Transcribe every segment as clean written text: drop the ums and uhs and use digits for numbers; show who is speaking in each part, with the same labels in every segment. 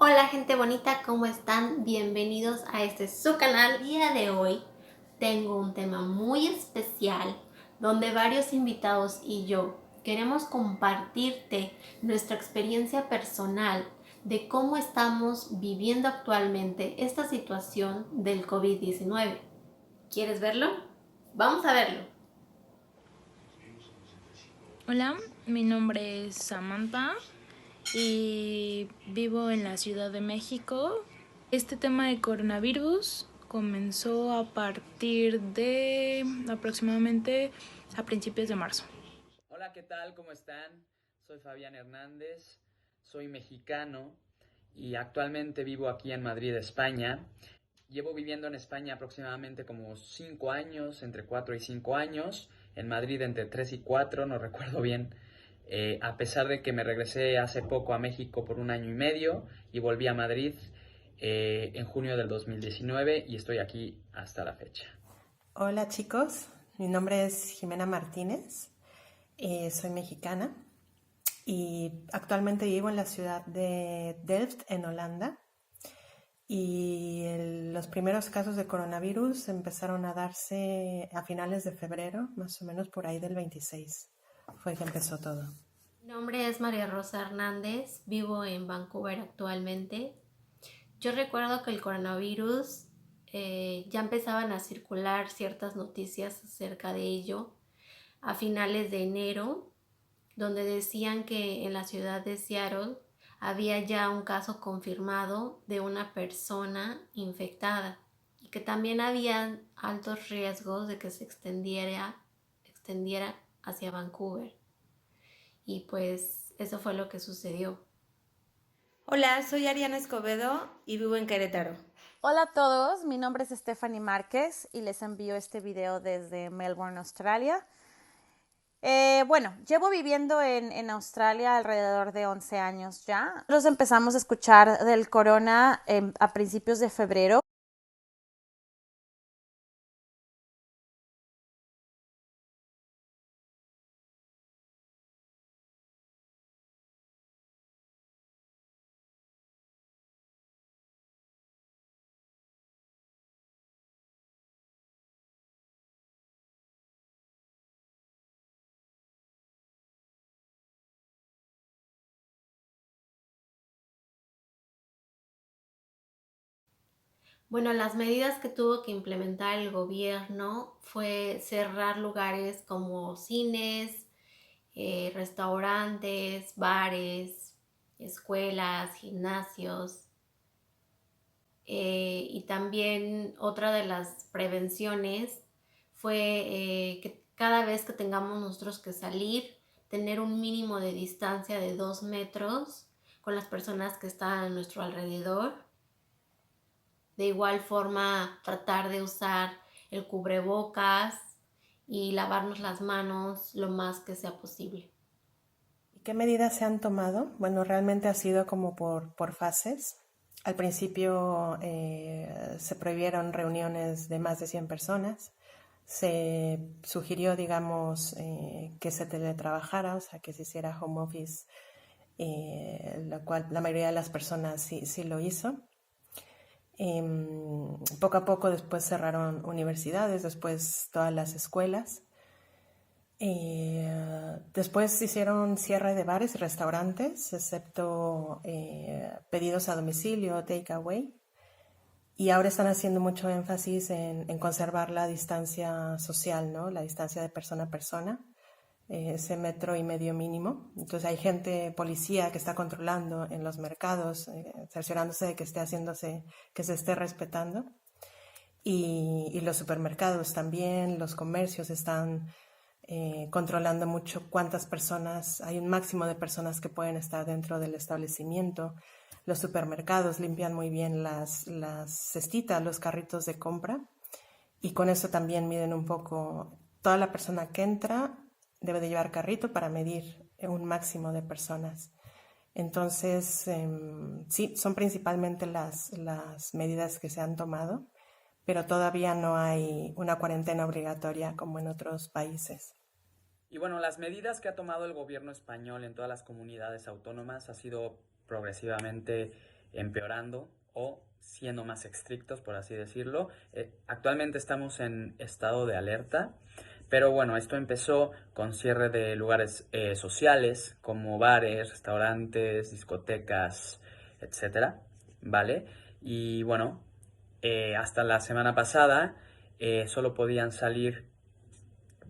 Speaker 1: Hola gente bonita, ¿cómo están? Bienvenidos a su canal. El día de hoy tengo un tema muy especial donde varios invitados y yo queremos compartirte nuestra experiencia personal de cómo estamos viviendo actualmente esta situación del COVID-19. ¿Quieres verlo? Vamos a verlo.
Speaker 2: Hola, mi nombre es Samantha y vivo en la Ciudad de México. Este tema de coronavirus comenzó a partir de aproximadamente a principios de marzo.
Speaker 3: Hola, ¿qué tal? ¿Cómo están? Soy Fabián Hernández, soy mexicano y actualmente vivo aquí en Madrid, España. Llevo viviendo en España aproximadamente como 5 años, entre 4 y 5 años. En Madrid entre 3 y 4, no recuerdo bien. A pesar de que me regresé hace poco a México por un año y medio y volví a Madrid en junio del 2019 y estoy aquí hasta la fecha.
Speaker 4: Hola chicos, mi nombre es Jimena Martínez, soy mexicana y actualmente vivo en la ciudad de Delft, en Holanda. Los primeros casos de coronavirus empezaron a darse a finales de febrero, más o menos por ahí del 26. Fue que empezó todo.
Speaker 1: Mi nombre es María Rosa Hernández, vivo en Vancouver actualmente. Yo recuerdo que el coronavirus ya empezaban a circular ciertas noticias acerca de ello a finales de enero, donde decían que en la ciudad de Seattle había ya un caso confirmado de una persona infectada y que también había altos riesgos de que se extendiera hacia Vancouver. Y pues eso fue lo que sucedió.
Speaker 5: Hola, soy Ariana Escobedo y vivo en Querétaro.
Speaker 6: Hola a todos, mi nombre es Stephanie Márquez y les envío este video desde Melbourne, Australia. Llevo viviendo en Australia alrededor de 11 años ya. Nosotros empezamos a escuchar del corona a principios de febrero.
Speaker 1: Bueno, las medidas que tuvo que implementar el gobierno fue cerrar lugares como cines, restaurantes, bares, escuelas, gimnasios. Y también otra de las prevenciones fue que cada vez que tengamos nosotros que salir, tener un mínimo de distancia de 2 metros con las personas que están a nuestro alrededor. De igual forma, tratar de usar el cubrebocas y lavarnos las manos lo más que sea posible.
Speaker 4: ¿Y qué medidas se han tomado? Bueno, realmente ha sido como por fases. Al principio se prohibieron reuniones de más de 100 personas. Se sugirió, digamos, que se teletrabajara, o sea, que se hiciera home office, lo cual la mayoría de las personas sí lo hizo. Poco a poco después cerraron universidades, después todas las escuelas. Después hicieron cierre de bares y restaurantes, excepto pedidos a domicilio, takeaway. Y ahora están haciendo mucho énfasis en conservar la distancia social, ¿no? La distancia de persona a persona, ese 1,5 metros mínimo. Entonces hay gente, policía, que está controlando en los mercados, cerciorándose de que que se esté respetando. Y los supermercados también, los comercios están controlando mucho cuántas personas, hay un máximo de personas que pueden estar dentro del establecimiento. Los supermercados limpian muy bien las cestitas, los carritos de compra, y con eso también miden un poco. Toda la persona que entra debe de llevar carrito para medir un máximo de personas. Entonces, sí, son principalmente las medidas que se han tomado, pero todavía no hay una cuarentena obligatoria como en otros países.
Speaker 3: Y bueno, las medidas que ha tomado el gobierno español en todas las comunidades autónomas ha sido progresivamente empeorando o siendo más estrictos, por así decirlo. Actualmente estamos en estado de alerta, pero bueno, esto empezó con cierre de lugares sociales como bares, restaurantes, discotecas, etcétera, ¿vale? Y bueno, hasta la semana pasada solo podían salir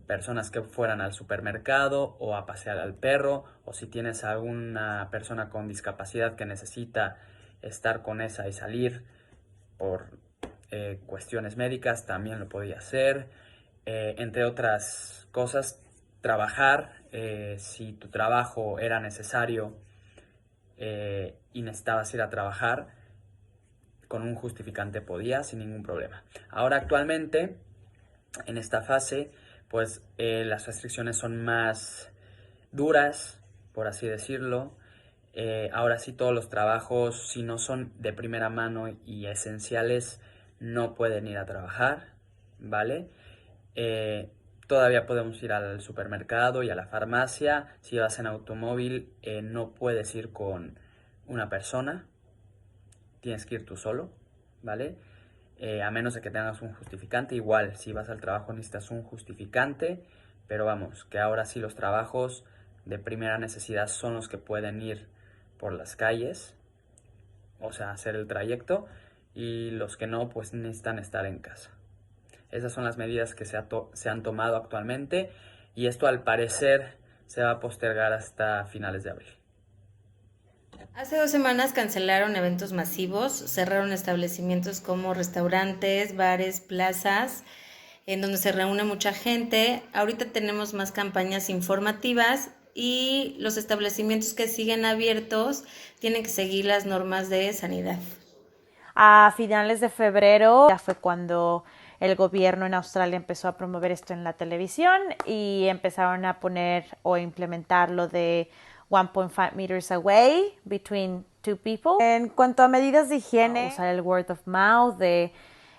Speaker 3: personas que fueran al supermercado o a pasear al perro, o si tienes alguna persona con discapacidad que necesita estar con esa y salir por cuestiones médicas, también lo podía hacer. Entre otras cosas, trabajar, si tu trabajo era necesario y necesitabas ir a trabajar, con un justificante podías sin ningún problema. Ahora actualmente, en esta fase, pues las restricciones son más duras, por así decirlo. Ahora sí, todos los trabajos, si no son de primera mano y esenciales, no pueden ir a trabajar, ¿vale? Todavía podemos ir al supermercado y a la farmacia. Si vas en automóvil, no puedes ir con una persona, tienes que ir tú solo, ¿vale? A menos de que tengas un justificante. Igual, si vas al trabajo necesitas un justificante, pero vamos, que ahora sí los trabajos de primera necesidad son los que pueden ir por las calles, o sea, hacer el trayecto, y los que no, pues necesitan estar en casa. Esas son las medidas que se han tomado actualmente, y esto al parecer se va a postergar hasta finales de abril.
Speaker 5: Hace 2 semanas cancelaron eventos masivos, cerraron establecimientos como restaurantes, bares, plazas, en donde se reúne mucha gente. Ahorita tenemos más campañas informativas y los establecimientos que siguen abiertos tienen que seguir las normas de sanidad.
Speaker 6: A finales de febrero ya fue cuando el gobierno en Australia empezó a promover esto en la televisión y empezaron a poner o implementar lo de 1.5 meters away between two people. En cuanto a medidas de higiene, usar el word of mouth, de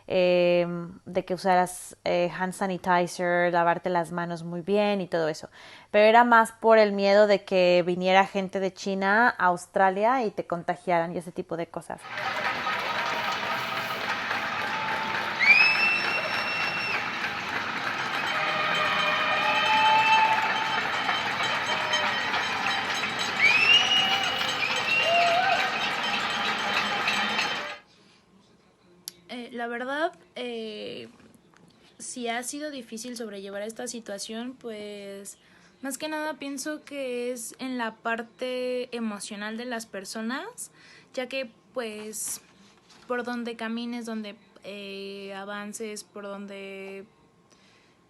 Speaker 6: que usaras hand sanitizer, lavarte las manos muy bien y todo eso. Pero era más por el miedo de que viniera gente de China a Australia y te contagiaran y ese tipo de cosas.
Speaker 2: La verdad, si ha sido difícil sobrellevar esta situación, pues más que nada pienso que es en la parte emocional de las personas, ya que pues por donde camines, donde avances, por donde,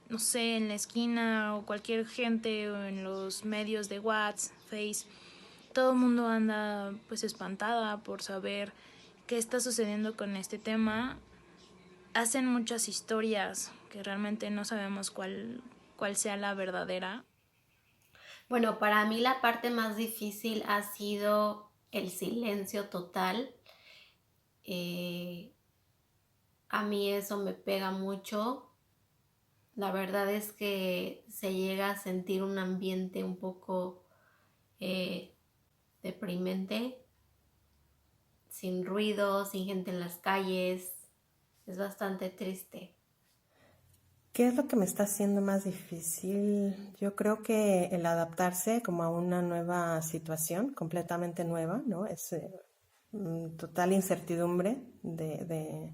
Speaker 2: no sé, en la esquina o cualquier gente o en los medios de WhatsApp, Face, todo el mundo anda pues espantada por saber qué está sucediendo con este tema. Hacen muchas historias que realmente no sabemos cuál sea la verdadera.
Speaker 1: Bueno, para mí la parte más difícil ha sido el silencio total. A mí eso me pega mucho. La verdad es que se llega a sentir un ambiente un poco deprimente, sin ruido, sin gente en las calles. Es bastante triste.
Speaker 4: ¿Qué es lo que me está haciendo más difícil? Yo creo que el adaptarse como a una nueva situación, completamente nueva, ¿no? Es total incertidumbre de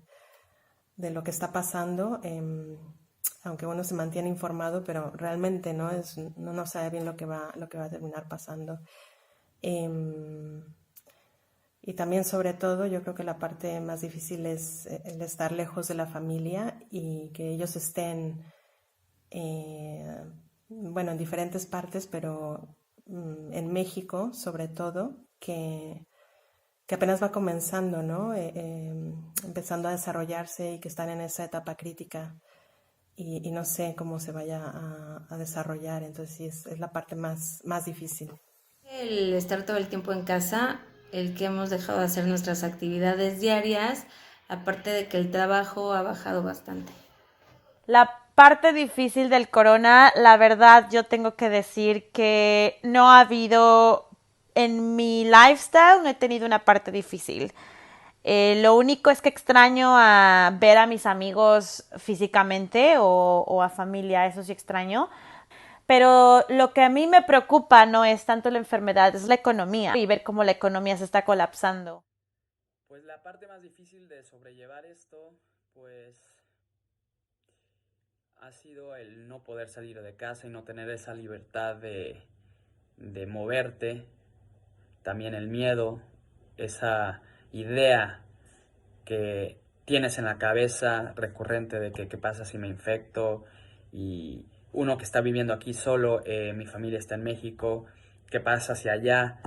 Speaker 4: lo que está pasando, aunque uno se mantiene informado, pero realmente no sabe bien lo que va a terminar pasando. Y también, sobre todo, yo creo que la parte más difícil es el estar lejos de la familia y que ellos estén, bueno, en diferentes partes, pero en México, sobre todo, que apenas va comenzando, ¿no? Empezando a desarrollarse y que están en esa etapa crítica y no sé cómo se vaya a desarrollar. Entonces, sí, es la parte más difícil.
Speaker 5: El estar todo el tiempo en casa, el que hemos dejado de hacer nuestras actividades diarias, aparte de que el trabajo ha bajado bastante.
Speaker 6: La parte difícil del corona, la verdad yo tengo que decir que no ha habido en mi lifestyle no he tenido una parte difícil. Lo único es que extraño a ver a mis amigos físicamente o a familia, eso sí extraño. Pero lo que a mí me preocupa no es tanto la enfermedad, es la economía y ver cómo la economía se está colapsando.
Speaker 3: Pues la parte más difícil de sobrellevar esto, pues ha sido el no poder salir de casa y no tener esa libertad de moverte. También el miedo, esa idea que tienes en la cabeza recurrente de que qué pasa si me infecto, y uno que está viviendo aquí solo, mi familia está en México, qué pasa si allá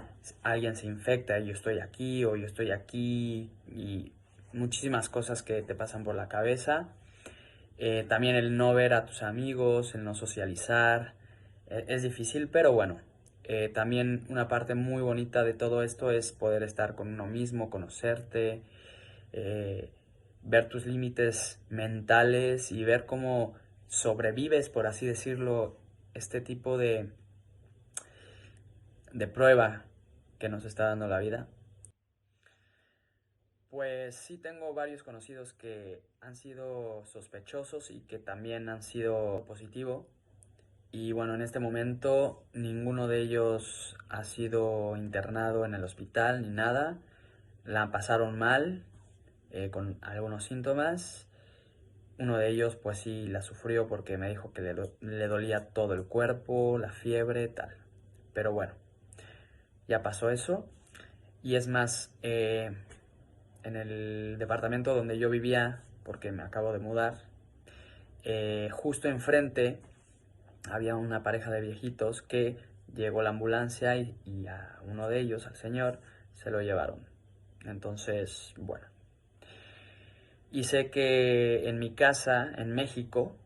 Speaker 3: alguien se infecta y yo estoy aquí, o yo estoy aquí, y muchísimas cosas que te pasan por la cabeza. También el no ver a tus amigos, el no socializar, es difícil, pero bueno. También una parte muy bonita de todo esto es poder estar con uno mismo, conocerte, eh, ver tus límites mentales y ver cómo sobrevives, por así decirlo, este tipo de prueba que nos está dando la vida. Pues sí, tengo varios conocidos que han sido sospechosos y que también han sido positivo. Y bueno, en este momento ninguno de ellos ha sido internado en el hospital ni nada. La pasaron mal, con algunos síntomas. Uno de ellos pues sí la sufrió porque me dijo que le dolía todo el cuerpo, la fiebre, tal. Pero bueno, ya pasó eso. Y es más, en el departamento donde yo vivía, porque me acabo de mudar, justo enfrente había una pareja de viejitos que llegó la ambulancia y a uno de ellos, al señor, se lo llevaron. Entonces, bueno. Y sé que en mi casa, en México,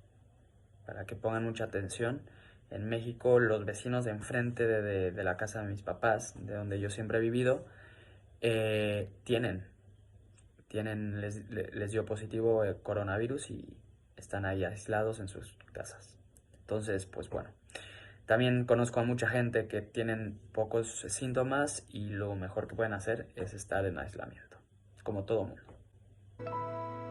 Speaker 3: para que pongan mucha atención, en México los vecinos de enfrente de la casa de mis papás, de donde yo siempre he vivido, les dio positivo el coronavirus y están ahí aislados en sus casas. Entonces, pues bueno, también conozco a mucha gente que tienen pocos síntomas y lo mejor que pueden hacer es estar en aislamiento, como todo mundo.